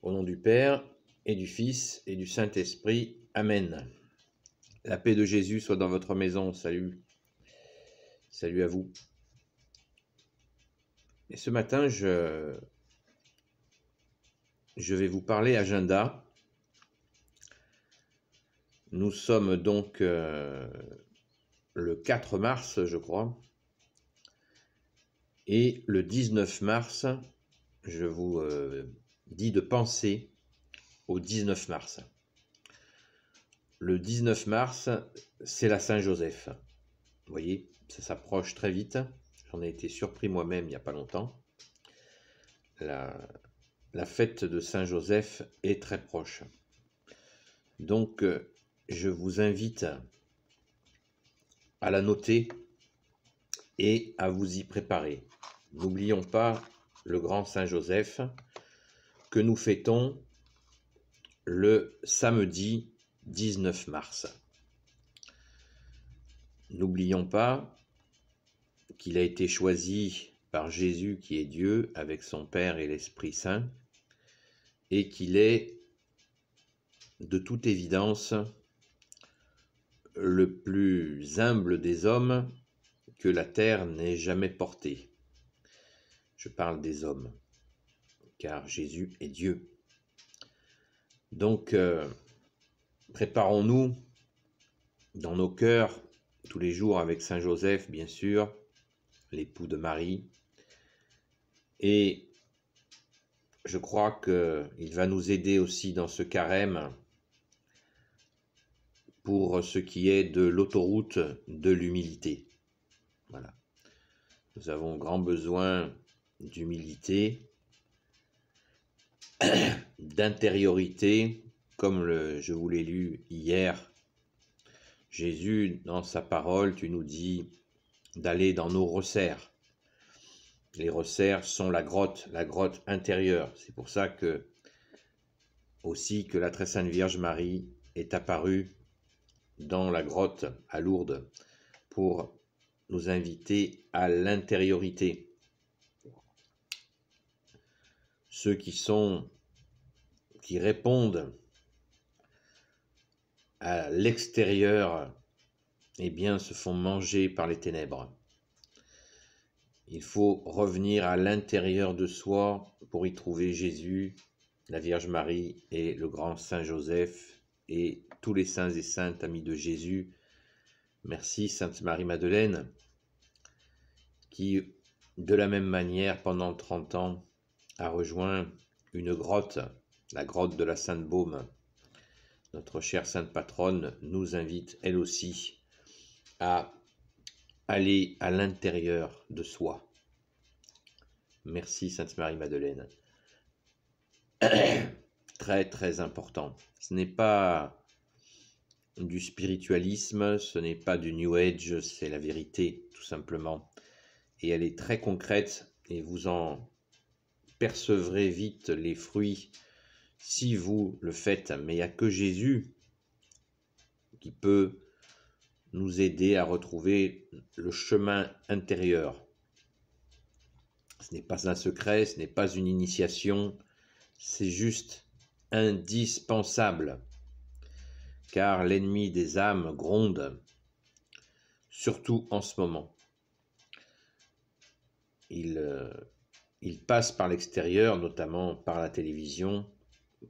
Au nom du Père, et du Fils, et du Saint-Esprit. Amen. La paix de Jésus soit dans votre maison. Salut. Salut à vous. Et ce matin, je vais vous parler agenda. Nous sommes donc le 4 mars, je crois. Et le 19 mars, je vous dis de penser au 19 mars. Le 19 mars, c'est la Saint-Joseph. Vous voyez, ça s'approche très vite. J'en ai été surpris moi-même il n'y a pas longtemps. La fête de Saint-Joseph est très proche. Donc, je vous invite à la noter et à vous y préparer. N'oublions pas le grand Saint-Joseph que nous fêtons le samedi 19 mars. N'oublions pas qu'il a été choisi par Jésus qui est Dieu avec son Père et l'Esprit Saint et qu'il est de toute évidence le plus humble des hommes que la terre n'ait jamais porté. Je parle des hommes, car Jésus est Dieu. Donc, préparons-nous dans nos cœurs tous les jours avec Saint Joseph, bien sûr, l'époux de Marie. Et je crois qu'il va nous aider aussi dans ce carême pour ce qui est de l'autoroute de l'humilité. Voilà. Nous avons grand besoin d'humilité, d'intériorité, comme je vous l'ai lu hier. Jésus, dans sa parole, tu nous dis d'aller dans nos resserres. Les resserres sont la grotte intérieure. C'est pour ça que aussi que la très sainte Vierge Marie est apparue dans la grotte à Lourdes pour nous inviter à l'intériorité. Ceux qui répondent à l'extérieur, eh bien, se font manger par les ténèbres. Il faut revenir à l'intérieur de soi pour y trouver Jésus, la Vierge Marie et le grand Saint Joseph et tous les saints et saintes amis de Jésus. Merci Sainte Marie-Madeleine, qui, de la même manière, pendant 30 ans, a rejoint une grotte, la grotte de la Sainte Baume. Notre chère Sainte Patronne nous invite, elle aussi, à aller à l'intérieur de soi. Merci Sainte Marie-Madeleine. Très très important. Ce n'est pas du spiritualisme, ce n'est pas du New Age, c'est la vérité, tout simplement. Et elle est très concrète et vous en percevrez vite les fruits si vous le faites. Mais il n'y a que Jésus qui peut nous aider à retrouver le chemin intérieur. Ce n'est pas un secret, ce n'est pas une initiation, c'est juste indispensable. Car l'ennemi des âmes gronde, surtout en ce moment. Il passe par l'extérieur, notamment par la télévision,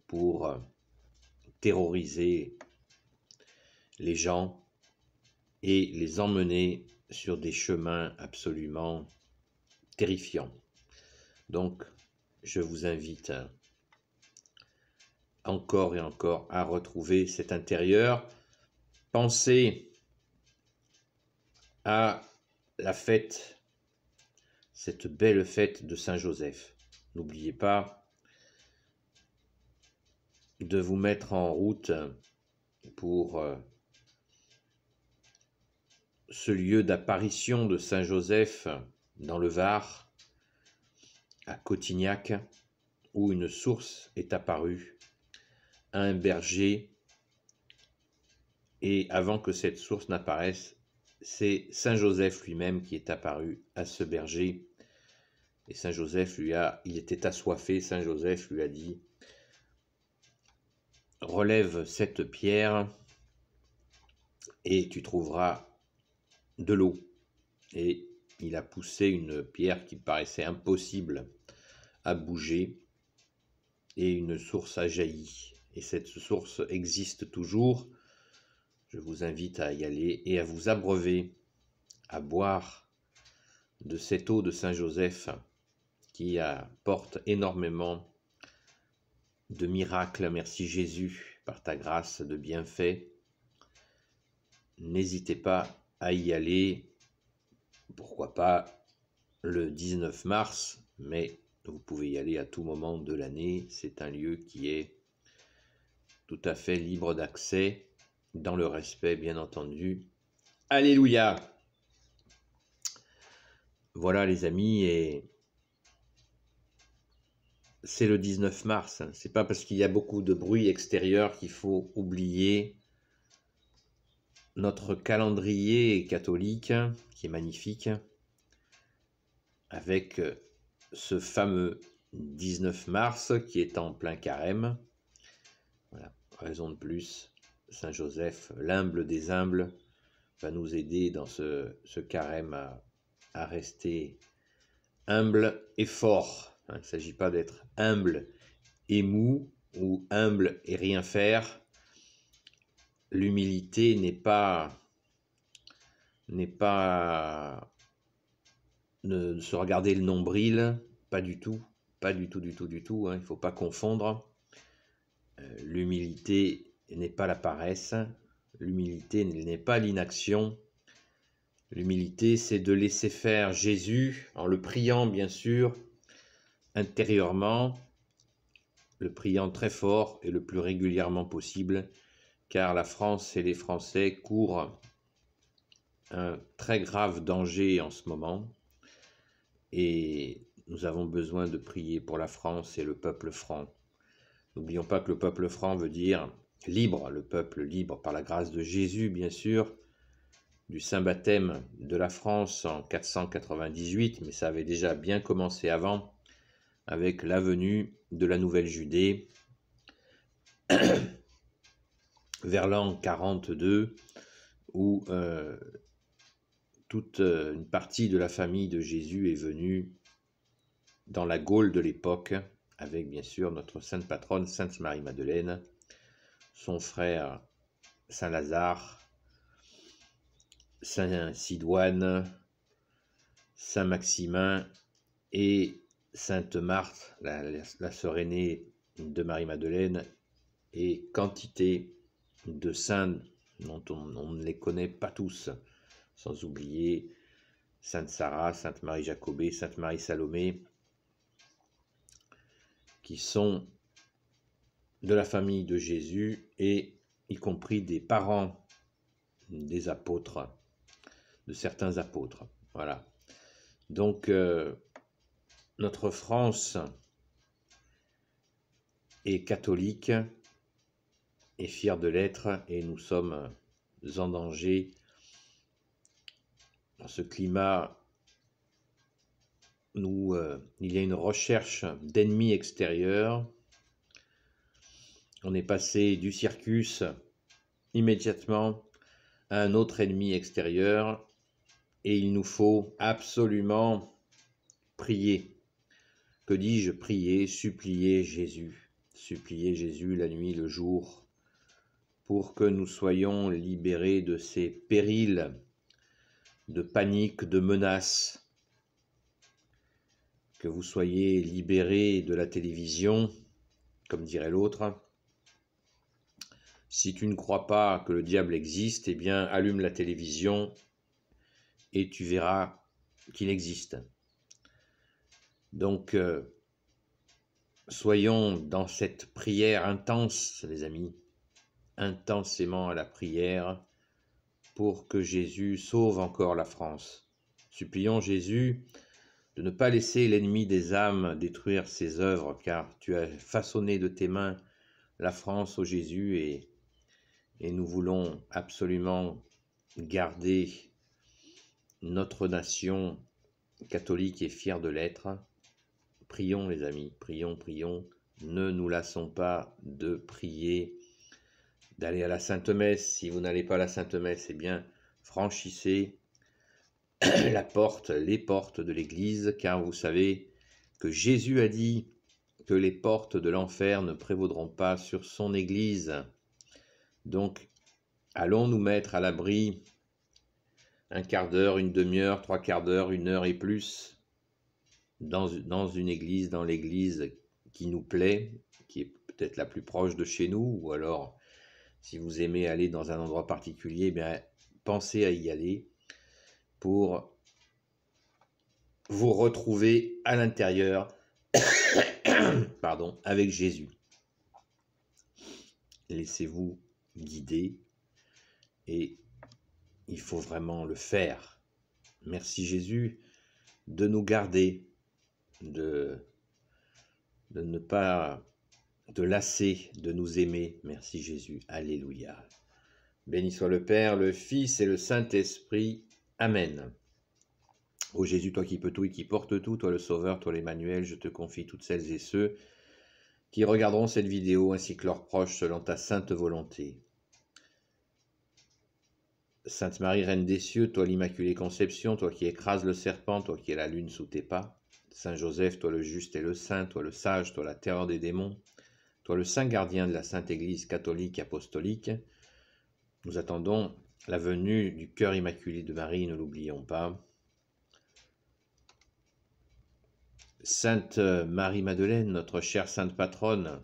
pour terroriser les gens et les emmener sur des chemins absolument terrifiants. Donc, je vous invite encore et encore à retrouver cet intérieur. Pensez à la fête, cette belle fête de Saint-Joseph. N'oubliez pas de vous mettre en route pour ce lieu d'apparition de Saint-Joseph dans le Var, à Cotignac, où une source est apparue à un berger. Et avant que cette source n'apparaisse, c'est Saint-Joseph lui-même qui est apparu à ce berger. Et Saint-Joseph il était assoiffé, Saint-Joseph lui a dit relève cette pierre et tu trouveras de l'eau. Et il a poussé une pierre qui paraissait impossible à bouger et une source a jailli. Et cette source existe toujours. Je vous invite à y aller et à vous abreuver, à boire de cette eau de Saint-Joseph qui apporte énormément de miracles. Merci Jésus, par ta grâce de bienfaits. N'hésitez pas à y aller, pourquoi pas le 19 mars, mais vous pouvez y aller à tout moment de l'année. C'est un lieu qui est tout à fait libre d'accès, dans le respect bien entendu. Alléluia! Voilà les amis, et c'est le 19 mars. C'est pas parce qu'il y a beaucoup de bruit extérieur qu'il faut oublier notre calendrier catholique qui est magnifique, avec ce fameux 19 mars qui est en plein carême. Voilà, raison de plus, Saint Joseph, l'humble des humbles, va nous aider dans ce carême à rester humble et fort. Il ne s'agit pas d'être humble et mou ou humble et rien faire. L'humilité n'est pas de se regarder le nombril, pas du tout, pas du tout, du tout, du tout. Il ne faut pas confondre. L'humilité n'est pas la paresse, l'humilité n'est pas l'inaction. L'humilité, c'est de laisser faire Jésus en le priant, bien sûr, intérieurement, le priant très fort et le plus régulièrement possible, car la France et les Français courent un très grave danger en ce moment, et nous avons besoin de prier pour la France et le peuple franc. N'oublions pas que le peuple franc veut dire libre, le peuple libre par la grâce de Jésus, bien sûr, du saint baptême de la France en 498, mais ça avait déjà bien commencé avant, avec la venue de la Nouvelle Judée vers l'an 42, où toute une partie de la famille de Jésus est venue dans la Gaule de l'époque, avec bien sûr notre sainte patronne, Sainte Marie-Madeleine, son frère Saint Lazare, Saint Sidoine, Saint Maximin et Sainte Marthe, la sœur aînée de Marie-Madeleine, et quantité de saints dont on ne les connaît pas tous, sans oublier Sainte Sarah, Sainte Marie Jacobée, Sainte Marie Salomé, qui sont de la famille de Jésus et y compris des parents des apôtres, de certains apôtres. Voilà. Donc, notre France est catholique et fière de l'être, et nous sommes en danger dans ce climat où il y a une recherche d'ennemis extérieurs. On est passé du circus immédiatement à un autre ennemi extérieur, et il nous faut absolument prier. Que dis-je? Prier, supplier Jésus la nuit, le jour, pour que nous soyons libérés de ces périls, de panique, de menaces, que vous soyez libérés de la télévision, comme dirait l'autre. Si tu ne crois pas que le diable existe, eh bien, allume la télévision et tu verras qu'il existe. Donc, soyons dans cette prière intense, les amis, intensément à la prière, pour que Jésus sauve encore la France. Supplions Jésus de ne pas laisser l'ennemi des âmes détruire ses œuvres, car tu as façonné de tes mains la France, ô Jésus, et nous voulons absolument garder notre nation catholique et fière de l'être. Prions les amis, prions, prions, ne nous lassons pas de prier d'aller à la Sainte Messe. Si vous n'allez pas à la Sainte Messe, eh bien, franchissez les portes de l'Église, car vous savez que Jésus a dit que les portes de l'enfer ne prévaudront pas sur son Église. Donc, allons nous mettre à l'abri un quart d'heure, une demi-heure, trois quarts d'heure, une heure et plus dans une église, dans l'église qui nous plaît, qui est peut-être la plus proche de chez nous, ou alors si vous aimez aller dans un endroit particulier, eh bien, pensez à y aller pour vous retrouver à l'intérieur pardon, avec Jésus. Laissez-vous guider et il faut vraiment le faire. Merci Jésus de nous garder, de ne pas te lasser de nous aimer. Merci Jésus. Alléluia. Béni soit le Père, le Fils et le Saint-Esprit. Amen. Ô Jésus, toi qui peux tout et qui portes tout, toi le Sauveur, toi l'Emmanuel, je te confie toutes celles et ceux qui regarderont cette vidéo ainsi que leurs proches selon ta sainte volonté. Sainte Marie, Reine des cieux, toi l'Immaculée Conception, toi qui écrases le serpent, toi qui es la lune sous tes pas. Saint Joseph, toi le juste et le saint, toi le sage, toi la terreur des démons, toi le saint gardien de la Sainte Église catholique et apostolique. Nous attendons la venue du cœur immaculé de Marie, ne l'oublions pas. Sainte Marie-Madeleine, notre chère sainte patronne,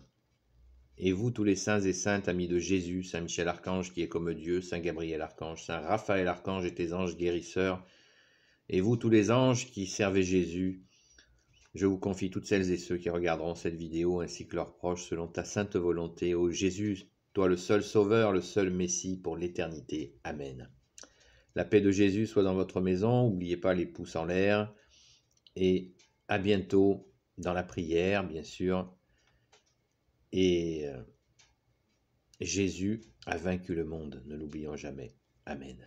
et vous tous les saints et saintes amis de Jésus, Saint Michel Archange qui est comme Dieu, Saint Gabriel Archange, Saint Raphaël Archange et tes anges guérisseurs, et vous tous les anges qui servez Jésus, je vous confie toutes celles et ceux qui regarderont cette vidéo ainsi que leurs proches selon ta sainte volonté. Ô Jésus, toi le seul Sauveur, le seul Messie pour l'éternité. Amen. La paix de Jésus soit dans votre maison, n'oubliez pas les pouces en l'air, et à bientôt dans la prière, bien sûr. Et Jésus a vaincu le monde, ne l'oublions jamais. Amen.